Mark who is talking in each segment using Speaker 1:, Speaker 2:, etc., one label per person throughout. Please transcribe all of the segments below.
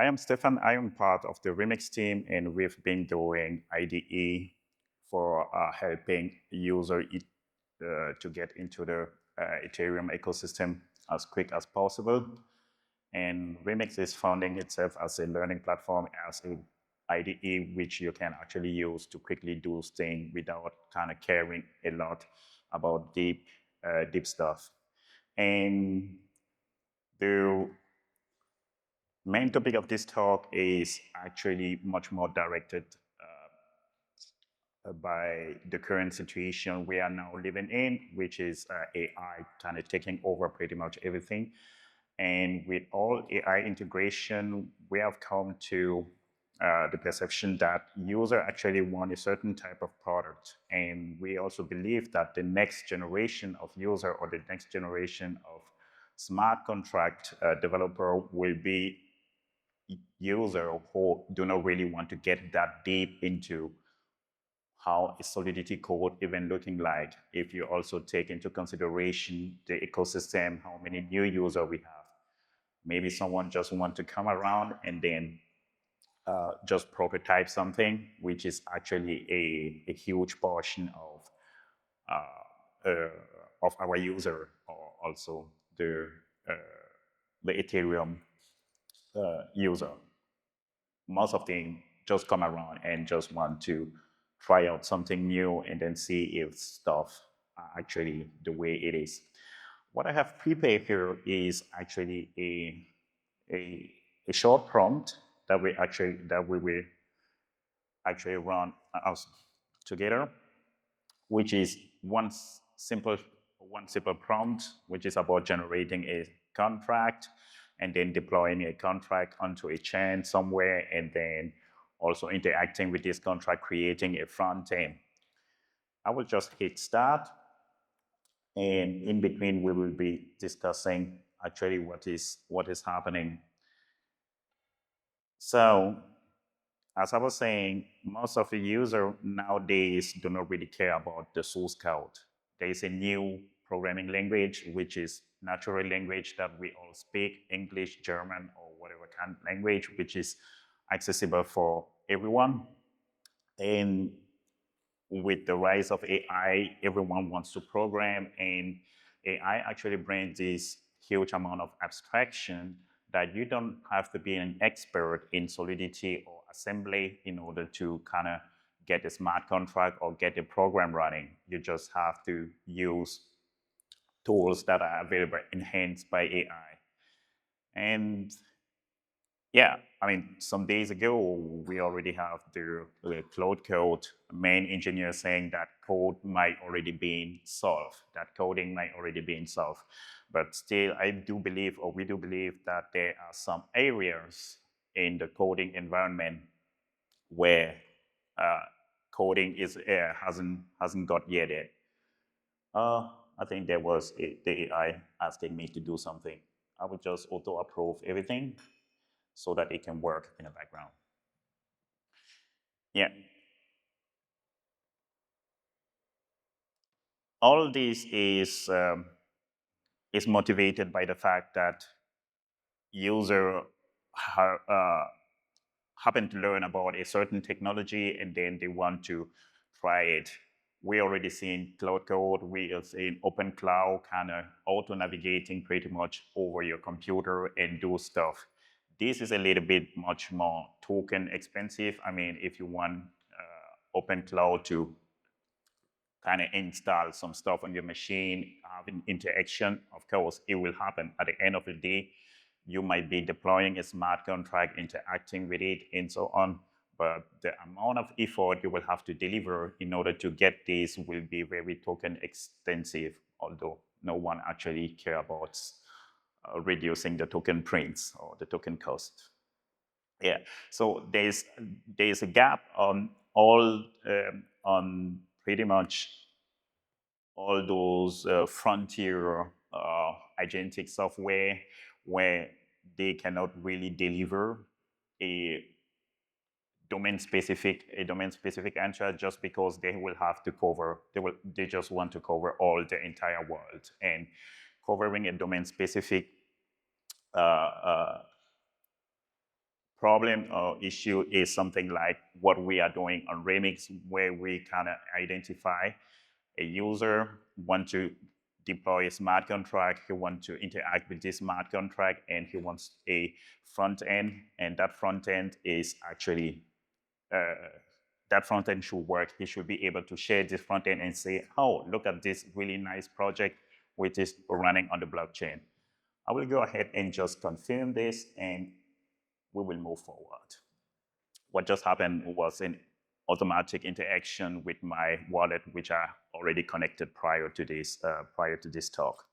Speaker 1: I am Stefan. I am part of the Remix team, and we've been doing IDE for helping user to get into the Ethereum ecosystem as quick as possible. And Remix is founding itself as a learning platform, as a IDE, which you can actually use to quickly do things without kind of caring a lot about deep stuff. And the main topic of this talk is actually much more directed by the current situation we are now living in, which is AI kind of taking over pretty much everything. And with all AI integration, we have come to the perception that users actually want a certain type of product. And we also believe that the next generation of user or the next generation of smart contract developer will be user who do not really want to get that deep into how a Solidity code even looking like. If you also take into consideration the ecosystem, how many new users we have. Maybe someone just want to come around and then just prototype something, which is actually a huge portion of our user, or also uh, the Ethereum user. Most of them just come around and just want to try out something new and then see if stuff are actually the way it is. What I have prepared here is actually a short prompt that we will actually run us together, which is simple one simple prompt, which is about generating a contract and then deploying a contract onto a chain somewhere, and then also interacting with this contract, creating a front end. I will just hit start, and in between we will be discussing actually what is happening. So, as I was saying, most of the users nowadays do not really care about the source code. There is a new programming language, which is natural language that we all speak, English, German, or whatever kind of language, which is accessible for everyone. And with the rise of AI, everyone wants to program, and AI actually brings this huge amount of abstraction that you don't have to be an expert in Solidity or assembly in order to kind of get a smart contract or get a program running. You just have to use tools that are available enhanced by AI. And yeah, I mean, some days ago, we already have the Cloud Code main engineer saying that code might already be solved, that coding might already be solved. But still, I do believe, or we do believe, that there are some areas in the coding environment where coding hasn't got yet. I think there was the AI asking me to do something. I would just auto approve everything so that it can work in the background. Yeah. All this is motivated by the fact that user happen to learn about a certain technology and then they want to try it. We already seen Cloud Code, we have seen Open Cloud kind of auto-navigating pretty much over your computer and do stuff. This is a little bit much more token expensive. I mean, if you want Open Cloud to kind of install some stuff on your machine, having interaction, of course, it will happen. At the end of the day, you might be deploying a smart contract, interacting with it, and so on. But the amount of effort you will have to deliver in order to get this will be very token extensive, although no one actually care about reducing the token prints or the token cost. Yeah, so there's a gap on all on pretty much all those frontier agentic software where they cannot really deliver a domain specific answer, just because they will have to cover they just want to cover all the entire world, and covering a domain specific problem or issue is something like what we are doing on Remix, where we kind of identify a user want to deploy a smart contract, he wants to interact with this smart contract, and he wants a front end, and that front end is actually that front end should work. He should be able to share this front end and say, oh, look at this really nice project which is running on the blockchain. I will go ahead and just confirm this, and we will move forward. What just happened was an automatic interaction with my wallet, which are already connected prior to this talk.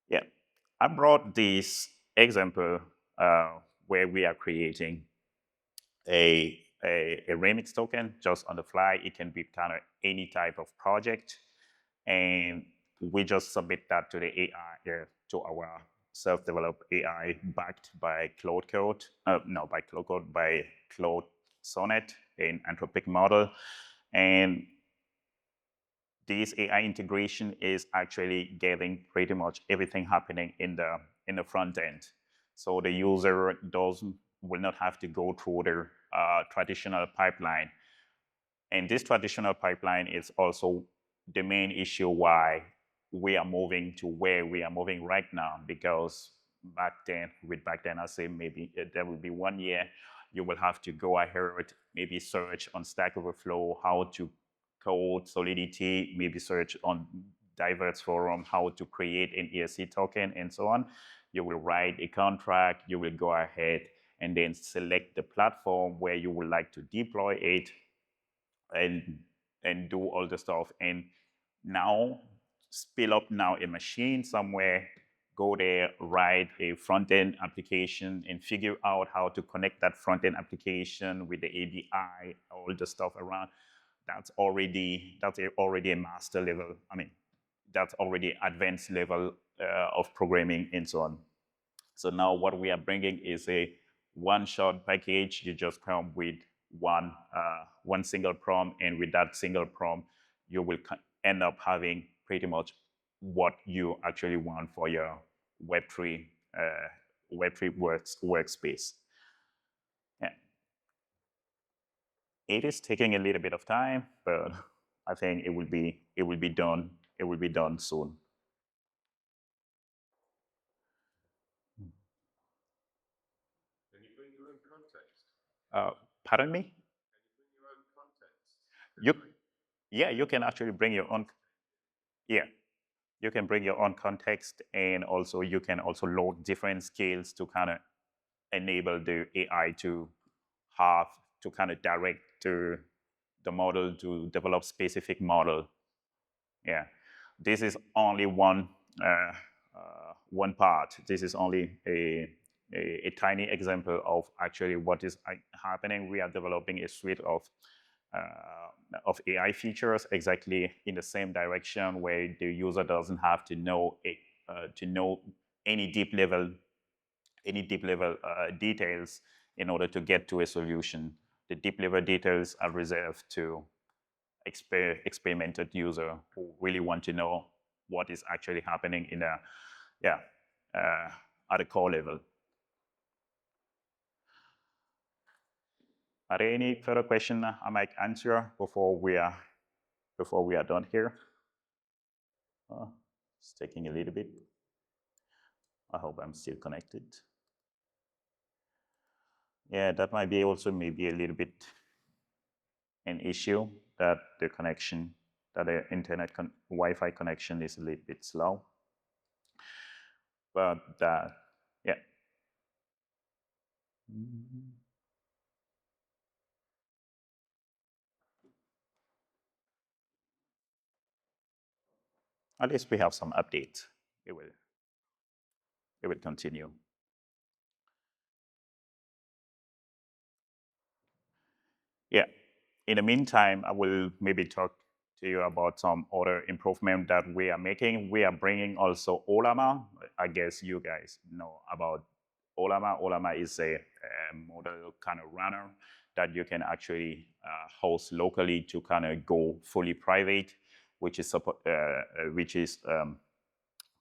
Speaker 1: Yeah, I brought this example where we are creating a remix token just on the fly. It can be kind of any type of project, and we just submit that to the AI, to our self-developed AI backed by Claude Code, by Claude Code, by Claude Sonnet, an Anthropic model. And this AI integration is actually getting pretty much everything happening in the front end. So the user will not have to go through the traditional pipeline. And this traditional pipeline is also the main issue why we are moving to where we are moving right now, because back then, I say maybe there will be 1 year, you will have to go ahead, maybe search on Stack Overflow how to code Solidity, maybe search on diverse forum how to create an ERC token and so on. You will write a contract, you will go ahead and then select the platform where you would like to deploy it and do all the stuff. And now spill up now a machine somewhere, go there, write a front-end application and figure out how to connect that front-end application with the ABI, all the stuff around. That's already a master level. I mean, that's already advanced level of programming and so on. So now what we are bringing is a one-shot package. You just come with one single prompt, and with that single prompt, you will end up having pretty much what you actually want for your Web3 workspace. Yeah. It is taking a little bit of time, but I think it will be done. It will be done soon.
Speaker 2: Can you bring your own context?
Speaker 1: Pardon me?
Speaker 2: Can you bring your own context?
Speaker 1: You can actually bring your own. Yeah, you can bring your own context, and also you can also load different scales to kind of enable the AI to have to kind of direct the model to develop specific model. Yeah, this is only one part. This is only a tiny example of actually what is happening. We are developing a suite of AI features exactly in the same direction, where the user doesn't have to know any deep level details in order to get to a solution. The deep level details are reserved to experimented user who really want to know what is actually happening at a core level. Are there any further questions I might answer before we are done here? It's taking a little bit. I hope I'm still connected. Yeah, that might be also maybe a little bit an issue, that the connection, that the internet Wi-Fi connection is a little bit slow. But yeah. At least we have some updates. It will continue. Yeah. In the meantime, I will maybe talk to you about some other improvement that we are making. We are bringing also Olama. I guess you guys know about Olama. Olama is a model kind of runner that you can actually host locally to kind of go fully private, which is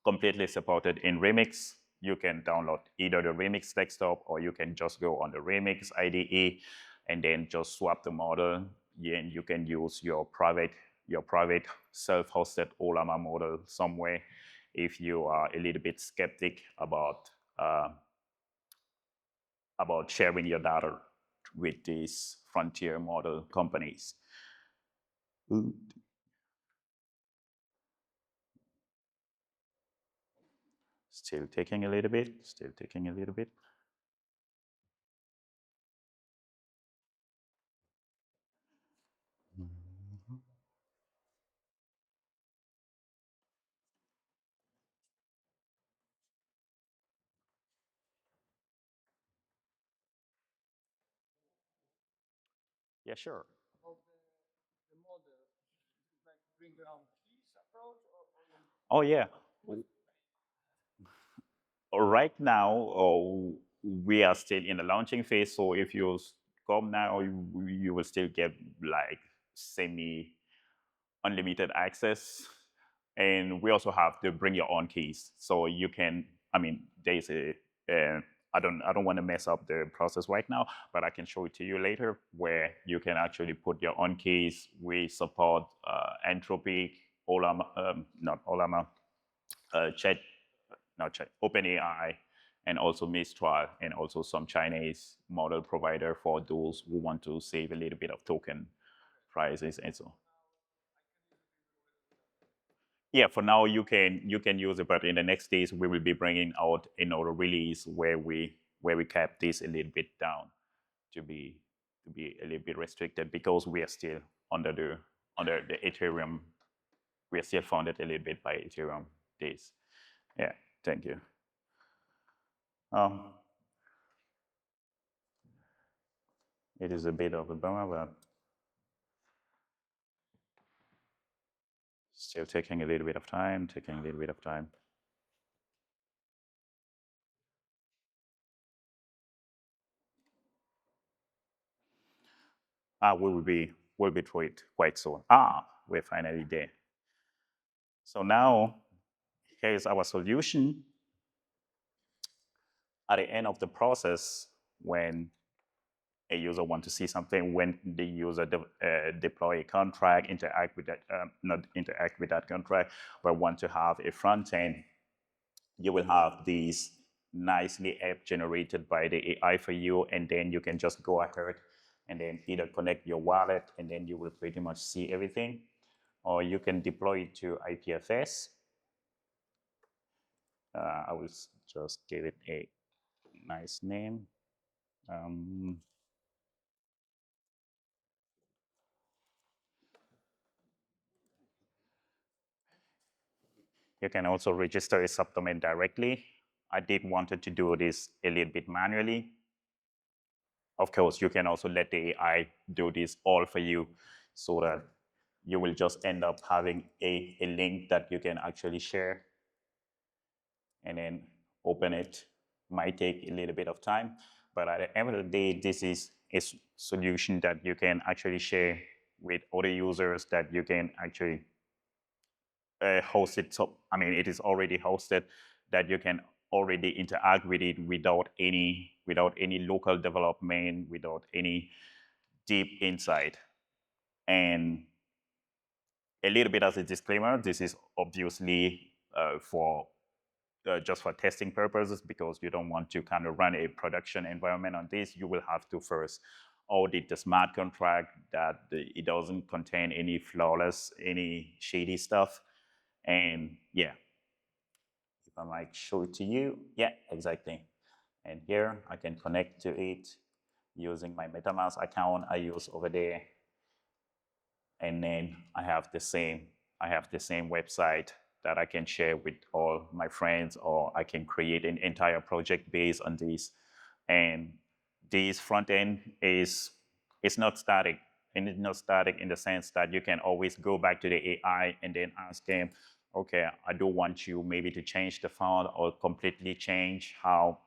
Speaker 1: completely supported in Remix. you can download either the Remix desktop, or you can just go on the Remix IDE and then just swap the model. And you can use your private self-hosted Olama model somewhere if you are a little bit skeptic about sharing your data with these frontier model companies. Still taking a little bit, Yeah, sure. Oh, yeah. Right now, we are still in the launching phase. So if you come now, you will still get like semi unlimited access. And we also have the bring your own keys. So you can, I mean, there's I don't want to mess up the process right now, but I can show it to you later where you can actually put your own keys. We support Entropy, Olama, not Olama, Chat, not Chat, OpenAI, and also Mistral, and also some Chinese model provider for those who want to save a little bit of token prices and so. Yeah, for now you can use it, but in the next days we will be bringing out another release where we cap this a little bit down to be a little bit restricted, because we are still under the Ethereum. We are still funded a little bit by Ethereum days. Yeah, thank you. It is a bit of a bummer, but still taking a little bit of time. We'll be through it quite soon. We're finally there. So now, here's our solution. At the end of the process, when a user wants to see something, when the user deploy a contract, not interact with that contract, but want to have a front end, you will have these nicely app generated by the AI for you, and then you can just go ahead and then either connect your wallet, and then you will pretty much see everything, or you can deploy it to IPFS. I will just give it a nice name. You can also register a subdomain directly. I did wanted to do this a little bit manually. Of course, you can also let the AI do this all for you, so that you will just end up having a link that you can actually share and then open it. Might take a little bit of time, but at the end of the day, this is a solution that you can actually share with other users, that you can actually host it. So, I mean, it is already hosted, that you can already interact with it without any local development, without any deep insight. And a little bit as a disclaimer, this is obviously for just for testing purposes, because you don't want to kind of run a production environment on this. You will have to first audit the smart contract, that it doesn't contain any flawless, any shady stuff. And yeah, if I might show it to you, yeah, exactly. And here I can connect to it using my MetaMask account I use over there. And then I have the same website that I can share with all my friends, or I can create an entire project based on this. And this front end is not static. And it's not static in the sense that you can always go back to the AI and then ask them, okay, I do want you maybe to change the font, or completely change how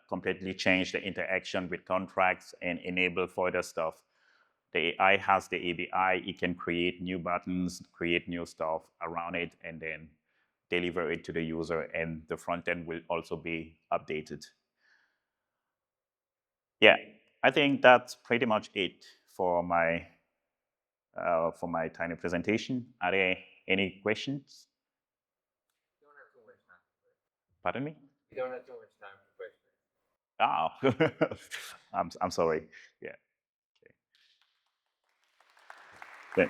Speaker 1: completely change the interaction with contracts and enable further stuff. The AI has the API. It can create new buttons, create new stuff around it, and then deliver it to the user, and the front end will also be updated. Yeah, I think that's pretty much it for my tiny presentation. Are there any questions?
Speaker 2: You don't have too much time.
Speaker 1: Pardon me?
Speaker 2: You don't have too much time for questions.
Speaker 1: I'm sorry. Yeah. Okay. Then.